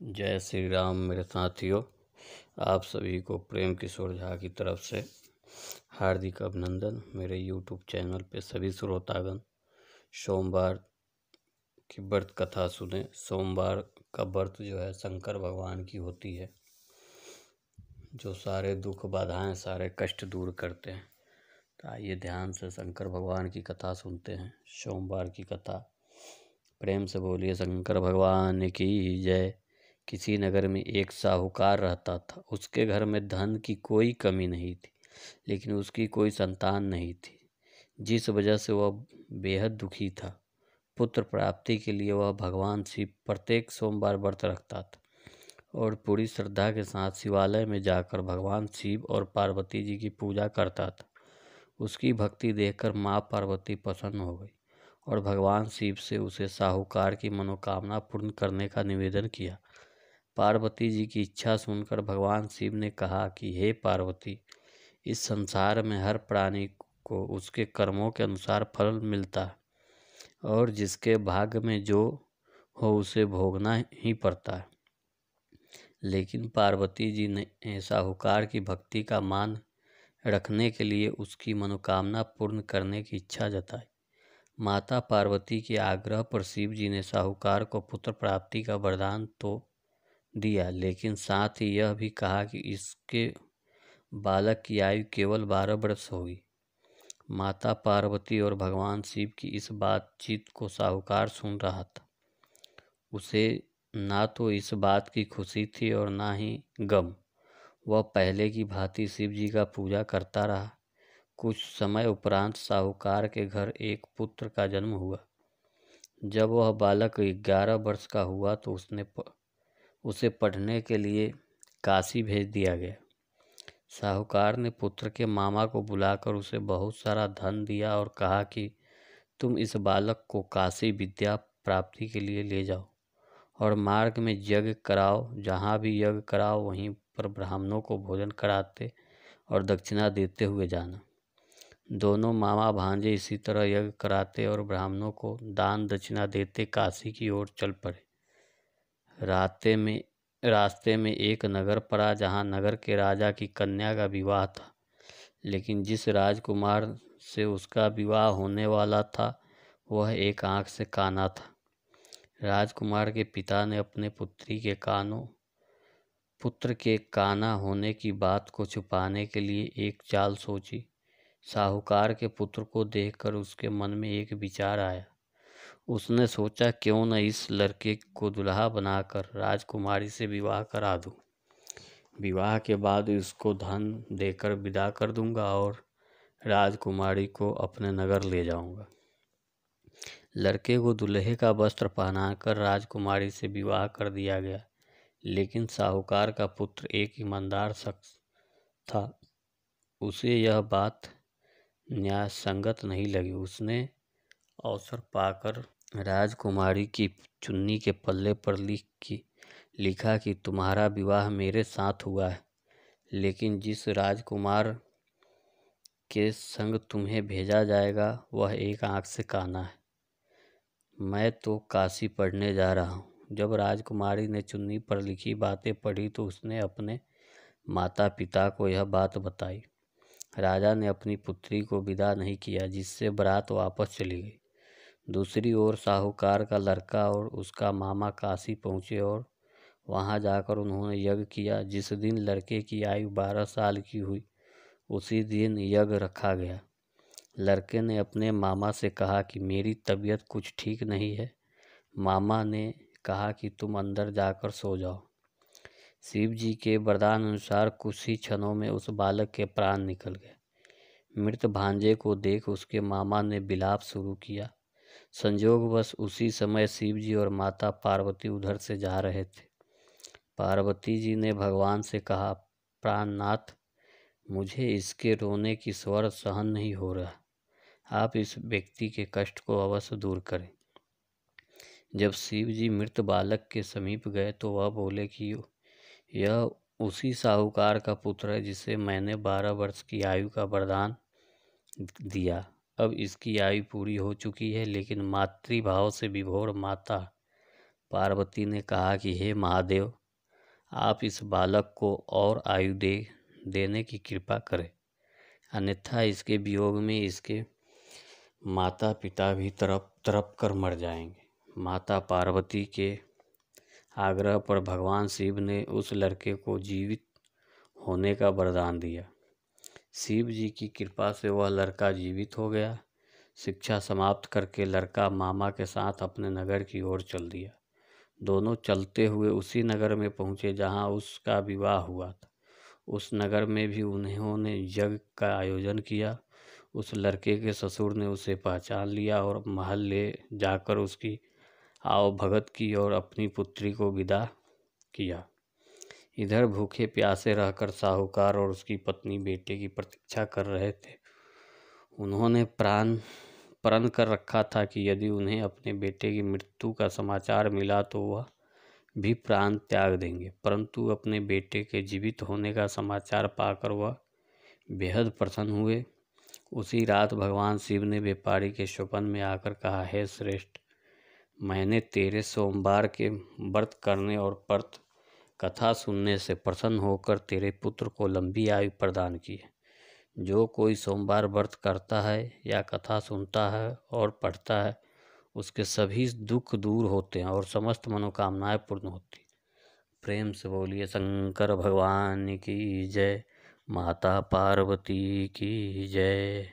जय श्री राम मेरे साथियों। आप सभी को प्रेम किशोर झा की तरफ से हार्दिक अभिनंदन। मेरे यूट्यूब चैनल पे सभी श्रोतागण सोमवार की व्रत कथा सुने। सोमवार का व्रत जो है शंकर भगवान की होती है, जो सारे दुख बाधाएं सारे कष्ट दूर करते हैं। तो आइए ध्यान से शंकर भगवान की कथा सुनते हैं। सोमवार की कथा। प्रेम से बोलिए शंकर भगवान की जय। किसी नगर में एक साहूकार रहता था। उसके घर में धन की कोई कमी नहीं थी, लेकिन उसकी कोई संतान नहीं थी, जिस वजह से वह बेहद दुखी था। पुत्र प्राप्ति के लिए वह भगवान शिव प्रत्येक सोमवार व्रत रखता था और पूरी श्रद्धा के साथ शिवालय में जाकर भगवान शिव और पार्वती जी की पूजा करता था। उसकी भक्ति देखकर माँ पार्वती प्रसन्न हो गई और भगवान शिव से उसे साहूकार की मनोकामना पूर्ण करने का निवेदन किया। पार्वती जी की इच्छा सुनकर भगवान शिव ने कहा कि हे पार्वती, इस संसार में हर प्राणी को उसके कर्मों के अनुसार फल मिलता है और जिसके भाग्य में जो हो उसे भोगना ही पड़ता है। लेकिन पार्वती जी ने साहूकार की भक्ति का मान रखने के लिए उसकी मनोकामना पूर्ण करने की इच्छा जताई। माता पार्वती के आग्रह पर शिव जी ने साहूकार को पुत्र प्राप्ति का वरदान तो दिया, लेकिन साथ ही यह भी कहा कि इसके बालक की आयु केवल 12 वर्ष होगी। माता पार्वती और भगवान शिव की इस बातचीत को साहूकार सुन रहा था। उसे ना तो इस बात की खुशी थी और ना ही गम। वह पहले की भांति शिव जी का पूजा करता रहा। कुछ समय उपरांत साहूकार के घर एक पुत्र का जन्म हुआ। जब वह बालक 11 वर्ष का हुआ तो उसे पढ़ने के लिए काशी भेज दिया गया। साहूकार ने पुत्र के मामा को बुलाकर उसे बहुत सारा धन दिया और कहा कि तुम इस बालक को काशी विद्या प्राप्ति के लिए ले जाओ और मार्ग में यज्ञ कराओ। जहाँ भी यज्ञ कराओ वहीं पर ब्राह्मणों को भोजन कराते और दक्षिणा देते हुए जाना। दोनों मामा भांजे इसी तरह यज्ञ कराते और ब्राह्मणों को दान दक्षिणा देते काशी की ओर चल पड़े। रास्ते में एक नगर पड़ा, जहाँ नगर के राजा की कन्या का विवाह था। लेकिन जिस राजकुमार से उसका विवाह होने वाला था वह एक आंख से काना था। राजकुमार के पिता ने अपने पुत्र के काना होने की बात को छुपाने के लिए एक चाल सोची। साहूकार के पुत्र को देखकर उसके मन में एक विचार आया। उसने सोचा क्यों न इस लड़के को दुल्हा बनाकर राजकुमारी से विवाह करा दूं। विवाह के बाद उसको धन देकर विदा कर दूंगा और राजकुमारी को अपने नगर ले जाऊंगा। लड़के को दूल्हे का वस्त्र पहनाकर राजकुमारी से विवाह कर दिया गया। लेकिन साहूकार का पुत्र एक ईमानदार शख्स था। उसे यह बात न्याय संगत नहीं लगी। उसने अवसर पाकर राजकुमारी की चुन्नी के पल्ले पर लिखा कि तुम्हारा विवाह मेरे साथ हुआ है, लेकिन जिस राजकुमार के संग तुम्हें भेजा जाएगा वह एक आंख से काना है। मैं तो काशी पढ़ने जा रहा हूँ। जब राजकुमारी ने चुन्नी पर लिखी बातें पढ़ी तो उसने अपने माता पिता को यह बात बताई। राजा ने अपनी पुत्री को विदा नहीं किया, जिससे बारात वापस चली गई। दूसरी ओर साहूकार का लड़का और उसका मामा काशी पहुँचे और वहां जाकर उन्होंने यज्ञ किया। जिस दिन लड़के की आयु 12 साल की हुई उसी दिन यज्ञ रखा गया। लड़के ने अपने मामा से कहा कि मेरी तबीयत कुछ ठीक नहीं है। मामा ने कहा कि तुम अंदर जाकर सो जाओ। शिव जी के वरदान अनुसार कुछ ही क्षणों में उस बालक के प्राण निकल गए। मृत भांजे को देख उसके मामा ने विलाप शुरू किया। संयोगवश उसी समय शिव जी और माता पार्वती उधर से जा रहे थे। पार्वती जी ने भगवान से कहा, प्राणनाथ, मुझे इसके रोने की स्वर सहन नहीं हो रहा। आप इस व्यक्ति के कष्ट को अवश्य दूर करें। जब शिव जी मृत बालक के समीप गए तो वह बोले कि यह उसी साहूकार का पुत्र है जिसे मैंने 12 वर्ष की आयु का वरदान दिया। अब इसकी आयु पूरी हो चुकी है, लेकिन मातृभाव से विभोर माता पार्वती ने कहा कि हे महादेव, आप इस बालक को और आयु देने की कृपा करें, अन्यथा इसके वियोग में इसके माता पिता भी तड़प तड़प कर मर जाएंगे। माता पार्वती के आग्रह पर भगवान शिव ने उस लड़के को जीवित होने का वरदान दिया। शिव जी की कृपा से वह लड़का जीवित हो गया। शिक्षा समाप्त करके लड़का मामा के साथ अपने नगर की ओर चल दिया। दोनों चलते हुए उसी नगर में पहुँचे जहाँ उसका विवाह हुआ था। उस नगर में भी उन्होंने यज्ञ का आयोजन किया। उस लड़के के ससुर ने उसे पहचान लिया और महल ले जाकर उसकी आवभगत की और अपनी पुत्री को विदा किया। इधर भूखे प्यासे रहकर साहूकार और उसकी पत्नी बेटे की प्रतीक्षा कर रहे थे। उन्होंने प्रण कर रखा था कि यदि उन्हें अपने बेटे की मृत्यु का समाचार मिला तो वह भी प्राण त्याग देंगे, परंतु अपने बेटे के जीवित होने का समाचार पाकर वह बेहद प्रसन्न हुए। उसी रात भगवान शिव ने व्यापारी के स्वप्न में आकर कहा, हे श्रेष्ठ, मैंने तेरे सोमवार के व्रत करने और व्रत कथा सुनने से प्रसन्न होकर तेरे पुत्र को लंबी आयु प्रदान की है। जो कोई सोमवार व्रत करता है या कथा सुनता है और पढ़ता है, उसके सभी दुख दूर होते हैं और समस्त मनोकामनाएं पूर्ण होती। प्रेम से बोलिए शंकर भगवान की जय, माता पार्वती की जय।